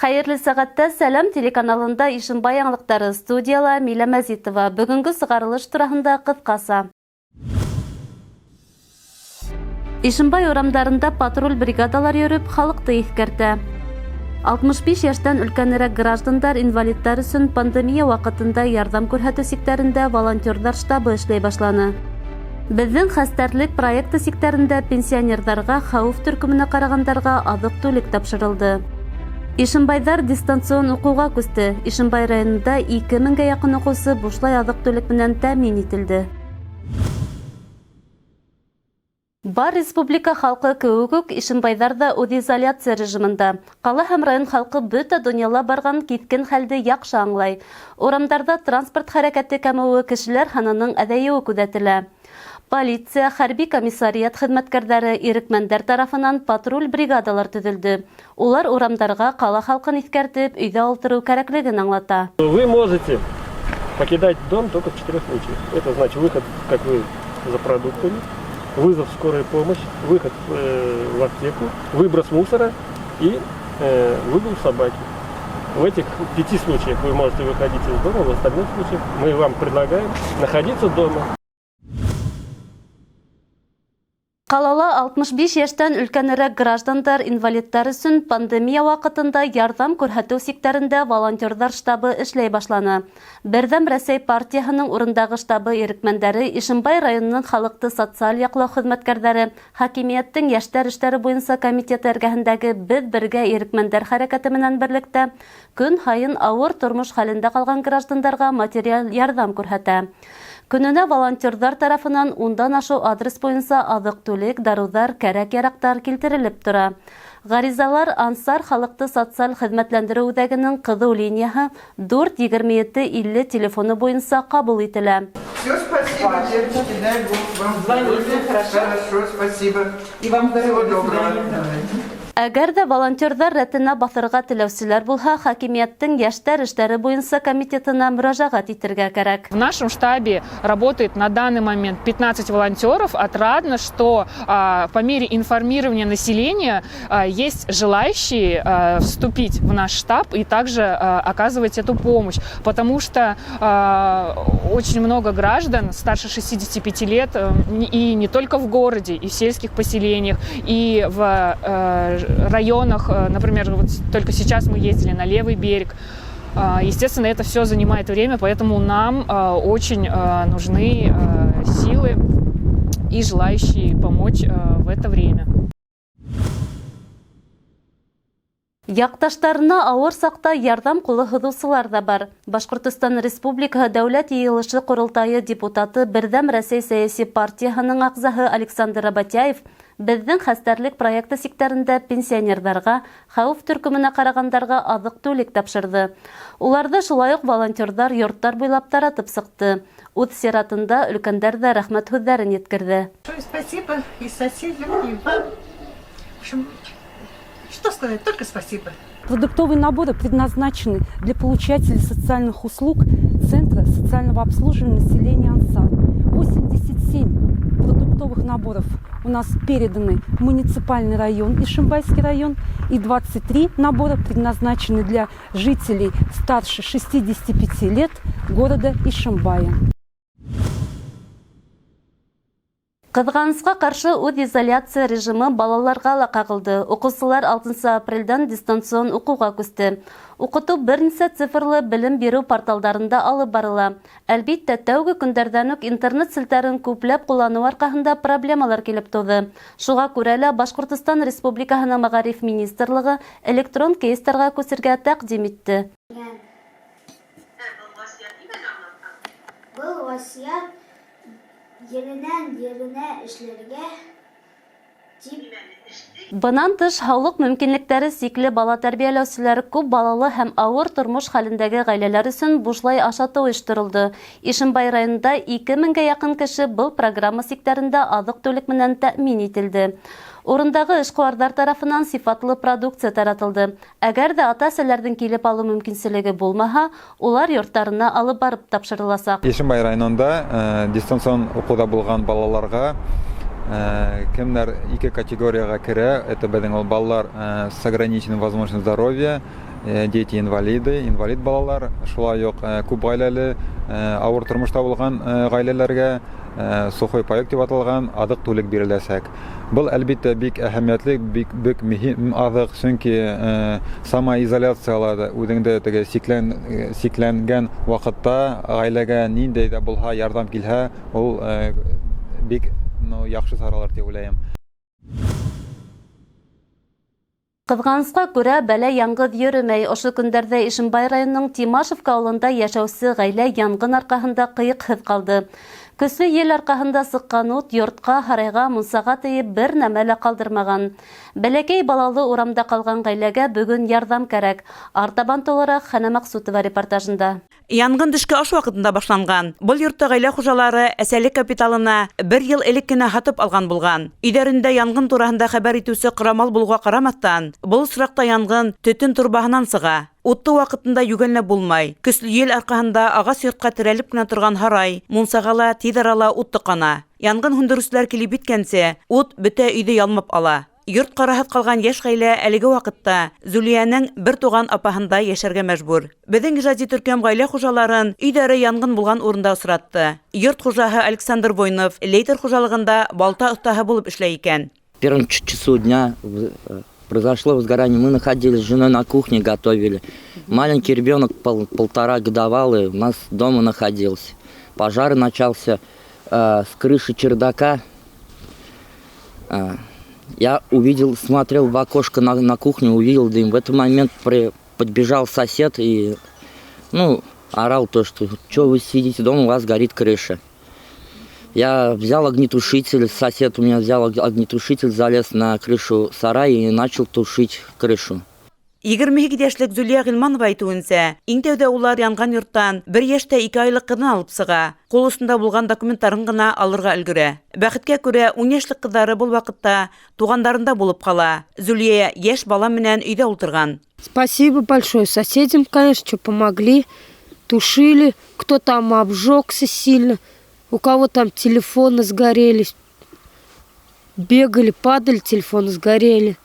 Хәерле сәгатьтә Сәлам телеканалында Ишембай яңлыктары студияла Милә Мәзитова. Бүгенге сыгарылыш турында кыскаса. Ишембай урамдарында патруль бригадалар йөреп, халыкты искәртә. 65 яшьтән өлкәнрәк граждандар инвалидтар өчен пандемия вакытында ярдәм күрсәтү сектарында волонтерлар штабы эшләй башланы. Безнең хәстәрлек проекты сектарында пенсионерларга хәүеф төркеменә карагандарға азык-түлек тапшырылды. Ишембайдар дистанцион укуга күсте. Ишембай районында 2000-гә якын укучы бушлай азык-түлек белән тәэмин ителде. Бар республика халкы кеүк Ишембайдар да изоляция режимында. Кала һәм район халкы бөтә дөньяла барган киткен хәлде яхшы аңлай. Урамдарда транспорт хәрәкәте кәмүе, кешеләр һанының әҙәйеүе күзәтелә. Полиция, хәрби комиссариат хезмәткәрләре, ирекмәндәр тарафынан патруль бригадалар төзелде. Улар урамдарга кала халкын искәртеп, өйдә ултыру кәрәклеген аңлата. Вы можете покидать дом только в 4 случаях. Это значит выход, как вы, за продуктами, вызов скорой помощи, выход в аптеку, выброс мусора и выгул собаки. В этих 5 случаях вы можете выходить из дома, в остальных случаях мы вам предлагаем находиться дома. Калала 65 яшьтән өлкәнрәк граждандар инвалидтар өчен пандемия вакытында ярдәм күрсәтү сектарында волонтерлар штабы эшләй башланы. Бердәм Рәсәй партиясының урындагы штабы ирекмәндәре Ишембай районының халыкты социаль яклау хезмәткәрләре, хакимияттың яшьләр эшләре буенча комитеты эргәһендәге Без бергә ирекмәндәр хәрәкәте менән берлектә көн һайын авыр тормыш хәлендә калган граждандарга материаль ярдәм күрсәтә. Көненә волонтерлар тарафынан 10-дан ашу адрес буенча азык-түлек, дарудар, кәрәк-ярактар килтерелеп тора. Гаризалар Ансар халыкты социаль хезмәтләндерү үзәгенең кызыл линияһы 42750 телефоны буенча кабул ителә. Все, спасибо, девочки, дай Бог вам здоровья. Хорошо, спасибо. И вам всего доброго. Әгәр дә волонтерлар рәтенә баҫырға теләүселәр булһа, хакимияттың яшьләр эшләре буенча комитетына мөрәҗәғәт итергә кәрәк. В нашем штабе работает на данный момент 15 волонтеров. Отрадно, что по мере информирования населения есть желающие вступить в наш штаб и также оказывать эту помощь. Потому что очень много граждан старше 65 лет, и не только в городе, и в сельских поселениях, и в районах, например, вот только сейчас мы ездили на левый берег. Естественно, это все занимает время, поэтому нам очень нужны силы и желающие помочь в это время. Якташтарына авыр сакта ярдәм кулы һуҙыусылар да бар. Башҡортостан Республикаһы Дәүләт Йыйылышы ҡоролтайы депутаты Берҙәм Рәсәй сәйәси партияһының ағзаһы Александр Абатяев безнең хәстәрлек проекты сектарында пенсионерҙарға, хәүеф төркөмөнә ҡарағандарға аҙыҡ-түлек тапшырҙы. Уларҙы шулай уҡ волонтерҙар йорттар буйлап таратып сыҡты. Үҙ сиратында өлкәндәр ҙә рәхмәт һүҙҙәрен еткерҙе. Спасибо и соседям, и вам. В общем, что сказать, только спасибо. Продуктовые наборы предназначены для получателей социальных услуг Центра социального обслуживания населения Ансар. 87 продуктовых наборов у нас переданы в муниципальный район, Ишембайский район, и 23 набора предназначены для жителей старше 65 лет города Ишембая. Ҡыҙғанысҡа ҡаршы үҙ изоляция режимы балаларға ла ҡағылды. Уҡыусылар 6 апрелдән дистанцион уҡыуға күсте. Уҡытыу бер нисә цифрлы белем биреү порталдарында алып барыла. Әлбиттә, тәүге көндәрҙән үк интернет селтәрен күпләп ҡулланыу арҡаһында проблемалар килеп тыуҙы. Шуға күрә лә Башҡортостан Республикаһының Мәғариф министрлығы электрон кейстарға күсергә тәҡдим итте. Был васият еренән еренә эшләргә тип. Бынан тыш, һаулыҡ мөмкинлектәре сикле бала тәрбиәләүселәр күп балалы һәм ауыр тормош хәлендәге ғаиләләр өсөн бушлай ашатыу ойошторолдо. Ишембай районында 2000-гә яҡын кеше был программа сектарында аҙыҡ-түлек менән тәэмин ителде. Урындағы эшҡыуарҙар тарафынан сифатлы продукция таратылды. Әгәр дә ата-әсәләрҙең килеп алыу мөмкинселеге булмаһа, улар йорттарына алып барып тапшырыласаҡ. Ишембай районында дистанцион уҡыуҙа булған балаларға кемдәр ике категорияға керә. Это беҙҙең балалар с ограниченным возможностью здоровья, дети-инвалиды, инвалид балалар, шулай ук күп гаиләле, авыр тормышта булган гаиләләргә сухой паек дип аталган адык-түлек биреләсәк. Бұл әлбәттә бик әһәмиятле, бик мөһим адык, чөнки самоизоляциялады үзеңдә теге сикләнгән вакытта гаиләгә ниндәй дә булса ярдәм килһә, ул бик яхшы саралар дип уйлыйм. Кызганычка күрә, бәлә яңгыз йөрмәй. Ошо көндәрдә Ишембай районының Тимашевка авылында яшәүче гаилә янгын аркаһында кыйыкһыз калды. Көсле ел аркаһында сыккан ут йортка, һарайга, мунсага тиеп бер нәмә лә калдырмаган. Бәләкәй балалы урамда калган гаиләгә бүгін ярдәм кәрәк. Артабан толырак Хәнә Максутова репортажында. Янгын төшке аш вакытында башланган. Бұл йортта гаилә хуҗалары әсәлек капиталына 1 ел элек кенә һатып алган булган. Өйдәрендә янгын турында хәбәр итүсе кырамал булуга карамастан, бұл очракта янгын төтен турбаһынан сыга. Утты вакытында югәнләп булмай. Көсле ел аркаһында агач йортка терәлеп кенә торган һарай, мунсагала, тиз арала ут тыккана. Янгын һүндерүчеләр килеп биткәнче, ут бөтә өйдә ялмап ала. Йорт караһыт калган яшь гаилә әлеге вакытта Зулиянең бер туган апаһында яшәргә мәҗбүр. Безнең иҗади төркем гаилә хуҗаларын өйдәре янгын булган урында осратты. Йорт хуҗаһы Александр Войнов лейтер хуҗалыгында балта остаһы булып эшләй икән. В первом часу дня произошло возгорание. Мы находились с женой на кухне, готовили. Маленький ребенок, 1,5 годовалый, у нас дома находился. Пожар начался с крыши чердака. Я увидел, смотрел в окошко на кухню, увидел дым. В этот момент подбежал сосед и орал то, что вы сидите дома, у вас горит крыша. Я взял огнетушитель, сосед у меня взял огнетушитель, залез на крышу сарая и начал тушить крышу. 22 яшьлек Зулия Гыйльманова әйтүенсә, иң тәүдә улар янган йорттан 1 яшьтә 2 айлык кызын алып сыга. Кул астында булган документларын гына алырга өлгерә. Бәхеткә күрә 10 яшьлек кызлары бу вакытта тугандарында булып кала. Зулия яшь бала менән өйдә утырган. Спасибо большое соседям, конечно, что помогли, тушили, кто там обжегся сильно, у кого там телефоны сгорели, бегали, падали, телефоны сгорели.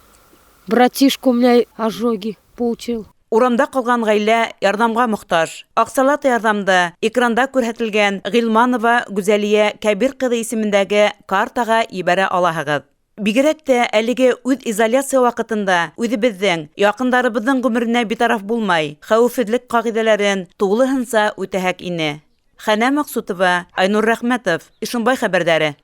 Братишка у меня ожоги получил. Урамда калган гаилә ярдәмгә мохтаж. Аксалат ярдәмдә экранда күрһәтелгән Гыйльманова Гүзәлия Кәбир кызы исемендәге картага ибәрә алаһыгыз. Бигрәк тә әлеге үз изоляция вакытында үзебезнең, якындарыбызның гомеренә битараф булмай, хәвефсезлек кагыйдәләрен тулыһынча үтәһәк ине. Хәнә Максутова, Айнур Рәхмәтов, Ишембай хәбәрдәре.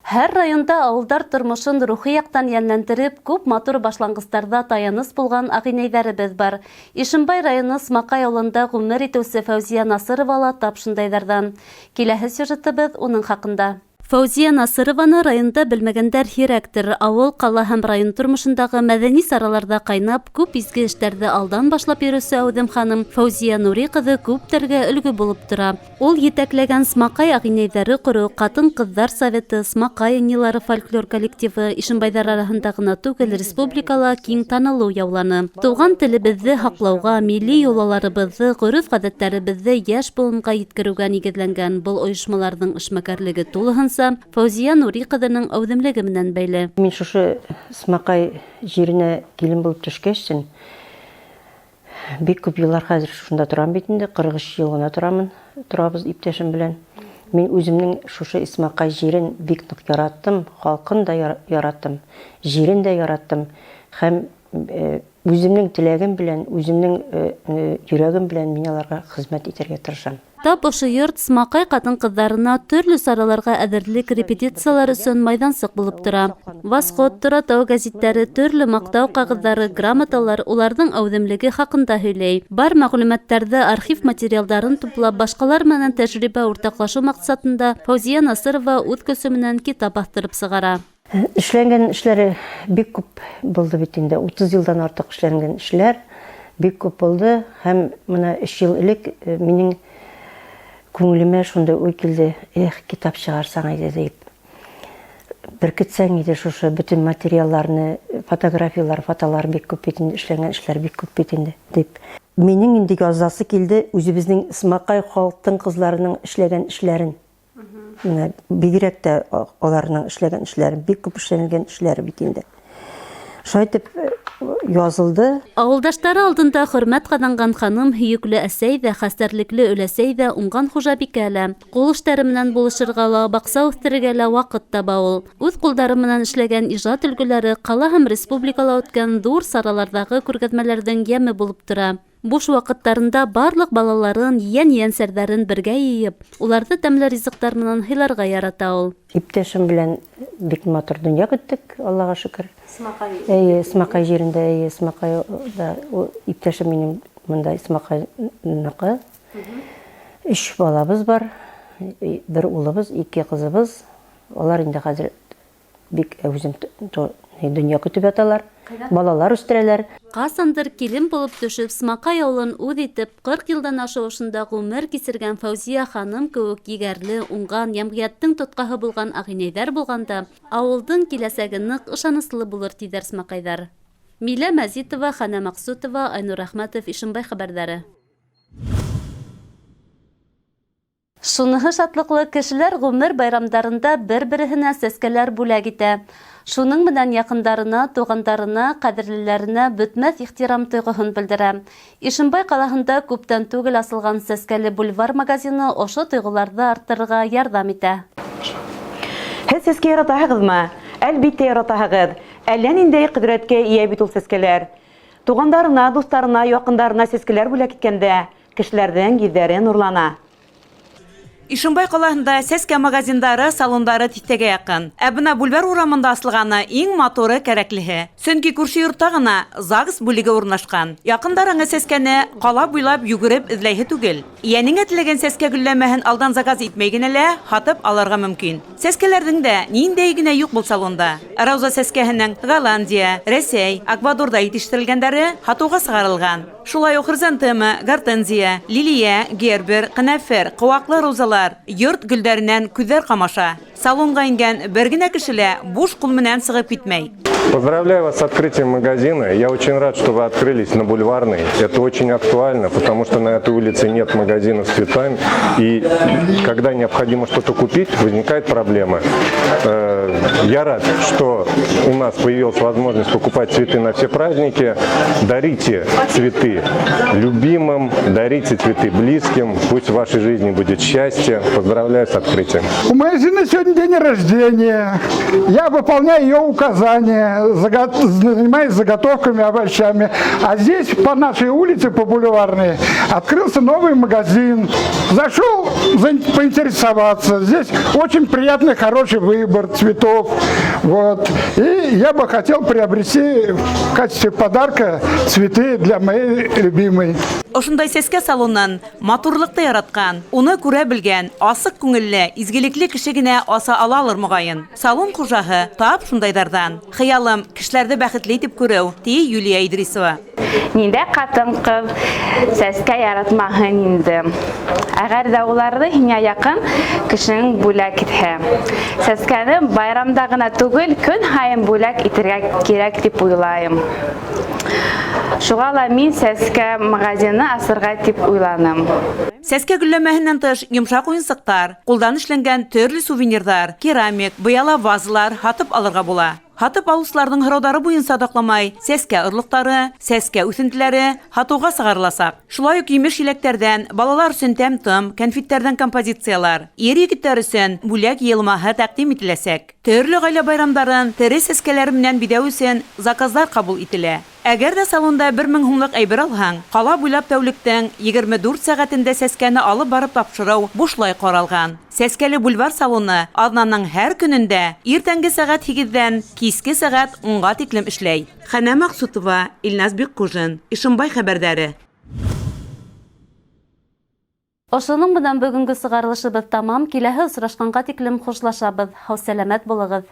Һәр районда авылдар тормышын рухи яктан йәнләндереп, күп матур башлангычларда таяныс булган агинәйләребез бар. Ишембай районы Смакай авылында гомер итүче Фәүзия Насырова ла тап шундайдардан. Киләһе сюжетыбыз уның хакында. Фәүзия Насырованы районда белмәгәндәр һирәктер. Авыл, кала һәм район тормышындагы мәдәни сараларда кайнап, күп изге эшләрде алдан башлап йөрүче Әүдем ханым Фәүзия Нури кызы күптәргә өлге булып тора. Ул етәкләгән Смакай агинәйләре кору, Катын-кызлар советы, Смакай әниләре фольклор коллективы Ишембайдар арасында гына түгел, республикала киң танылу яуланы. Туган телебезне һаклауга, милли йолаларыбызны, гореф-гадәтләребезне яшь буынга yetkерүгә нигезләнгән был оешмаларның эшмәкәрлеге тулыһынча Фәүзия Нури кызының әүдемлеге менән бәйле. Мин шушы Смакай җиренә килен булып төшкәчтен, бик күп еллар хәзер шунда торам бит инде, 43 ел гына торабыз иптәшем белән. Мин үземнең шушы Смакай җирен бик нык яраттым, халкын да яраттым, җирен дә яраттым һәм үземнең теләгем белән, үземнең йөрәгем белән мин аларга хезмәт итәргә тырышам. Тап ошо йорт Смакай катын-кызларына төрле сараларга әзерлек репетициялар өчен майдансык булып тора. Восход, Торатау гәзитләре, төрле мактау кагызлары, грамоталар уларның әүдемлеге хакында һөйләй. Бар мәгълүматларда архив материалдарын туплап, башкалар менән тәҗрибә уртаклашу максатында Фәүзия Насырова үз көсе менән китап бастырып сыгара. Эшләнгән эшләре бик күп булды бит инде. 30 елдан артык эшләнгән эшләр бик күп булды һәм менә 3 ел элек минең күңелемә шунда уй килде, китап чыгарсаң иде дип. Беркетсәң иде шушы bütün материалларны, фотографиялар, фотолар бик күп бит инде, эшләнгән эшләр бик күп бит инде дип. Минең инде язасы килде үзебезнең Смакай халкының кызларының эшләгән эшләрен. Бигрәк тә аларның эшләгән эшләре, бик күп эшләнгән эшләре бит инде. Шайтып язылды. Авылдаштары алдында хөрмәт ҡаҙанған ханым, һөйөкле әсәй ҙә, хәстәрлекле өләсәй ҙә, уңған хужабикә лә. Ҡул эштәре менән булышырға ла, баҡса үҫтерергә лә ваҡыт таба ул. Үҙ ҡулдары менән эшләгән ижад өлгөләре ҡала һәм республикала үткән ҙур сараларҙағы күргәҙмәләрҙең йәме булып тора. Буш ваҡыттарында барлыҡ балаларын, йән-йәнсәрҙәрен бергә йыйып, уларҙы тәмле ризыҡтар менән һыйларға ярата ул. Иптәшем белән бик матур донъя көттөк, Аллаға шөкөр. Смаҡай җирендә, Смаҡайда иптәшем минең мында Смаҡайныҡы. 3 балабыз бар, 1 улыбыз, 2 ҡыҙыбыз. Алар инде хәзер бик үзем донъя көтөп яталар. Балалар үстерәләр. Ҡасандыр килен булып төшөп, Смаҡай ауылын үҙ итеп, 40 йылдан ашыуышында ғүмер кисергән Фәүзиә ханым кеүек егәрле, уңған, йәмғиәттең тотҡаһы булған ағинәйҙәр булғанда, ауылдың киләсәге ныҡ ышаныслы булыр тиҙәр Смаҡайҙар. Милә Мәзитова, Хана Маҡсутова, Айнур Әхмәтов, Ишембай хәбәрҙәре. Шуныһы шатлыҡлы, кешеләр ғүмер байрамдарында бер-береһенә сәскәләр бүләк итә. Шуның менән яҡындарына, туғандарына, ҡәҙерлеләренә бөтмәҫ ихтирам тойғоһон белдерә. Ишембай ҡалаһында күптән түгел асылған сәскәле бульвар магазины ошо тойғоларҙы арттырырға ярҙам итә. Һеҙ сәскә яратаһығыҙмы? Әлбиттә яратаһығыҙ. Әллә ниндәй ҡөҙрәткә ия бит ул сәскәләр. Туғандарына, дуҫтарына, яҡындарына сәскәләр бүләк иткәндә кешеләрҙең йөҙҙәре нурлана. Ишембай ҡалаһында сәскә магазиндары, салондары тиҫтәгә яҡын. Ә бына бульвар урамында асылғаны иң моторы, кәрәклеһе. Сөнки күрше йортта ғына ЗАГС бүлеге урынлашҡан. Яҡындарыңа сәскәне ҡала буйлап йүгереп эҙләйһе түгел. Йәнеңә теләгән сәскә гөлләмәһен алдан заказ итмәй генә лә һатып алырға мөмкин. Сәскәләрҙең дә ниндәй генә юҡ был салонда. Рауза сәскәһенең Голландия, Рәсәй, Аквадорда етештерелгәндәре һатыуға сығарылған. Шулай уҡ хризантема, гортензия, лилия, гербер, ҡәнәфер, ҡыуаҡлы розалар, йорт гөлдәренән күҙҙәр ҡамаша. Салонға ингән бер генә кешелә буш ҡул менән сығып китмәй. Поздравляю вас с открытием магазина. Я очень рад, что вы открылись на Бульварной. Это очень актуально, потому что на этой улице нет магазинов с цветами. И когда необходимо что-то купить, возникает проблема. Я рад, что у нас появилась возможность покупать цветы на все праздники. Дарите цветы любимым, дарите цветы близким. Пусть в вашей жизни будет счастье. Поздравляю с открытием. У моей жены сегодня день рождения. Я выполняю ее указания. Занимаюсь заготовками, овощами. А здесь по нашей улице, по Бульварной, открылся новый магазин. Зашел поинтересоваться. Здесь очень приятный, хороший выбор цветов. Вот. И я бы хотел приобрести в качестве подарка цветы для моей любимой. Ошондай сәскә салонын матурлыҡты яратҡан, уны күрә белгән, асыҡ күңелле, изгелекле кеше генә аса алалыр моғайын. Салон хужаһы тап шундайҙарҙан. Хыялым кешеләрҙе бәхетле итеп күреү, ти Юлия Идрисова. Ниндә ҡатын-ҡыҙ сәскә яратмаһын инде. Әгәр дә уларҙы һиңә яҡын кешең бүләк итһә. Сәскәне байрамда ғына түгел, көн һайын бүләк итергә кирәк дип уйлайым. Шуға ла мин сәскә магазины асырға тип уйланым. Сәскә гөлләмәһенән тыш йомшаҡ уйынсыҡтар, ҡулдан эшләнгән төрлө сувенирҙар, керамик, быяла вазалар һатып алырға була. Һатып алыусыларҙың һорауҙары буйынса докламай, сәскә орлоҡтары, сәскә үҫентеләре һатыуға сығарыласаҡ. Шулай уҡ емеш-еләктәрҙән, балалар өсөн тәм-том, кәнфиттәрҙән композициялар, ир-егеттәр өсөн бүләк йыйылмаһы тәҡдим ителәсәк. Төрлө ғаилә байрамдарын тере сәскәләр менән биҙәү өсөн заказдар ҡабул ителә. Әгәр дә салонда 1000 һумлыҡ әйбер алһаң, ҡала буйлап тәүлектең 24 сәғәтендә сәскәне алып барып тапшырыу бушлай ҡаралған. Сәскәле бульвар салоны аҙнаның һәр көнөндә иртәнге сәғәт 8-дән киске сәғәт 10-ға тиклем эшләй. Хана Маҡсутова, Илназ Бикҡужин, Ишембай хәбәрҙәре. Ошоның менән бөгөнгө сығарылышыбыҙ тамам. Киләһе осрашҡанға тиклем хушлашабыҙ. Һау сәләмәт булығыҙ.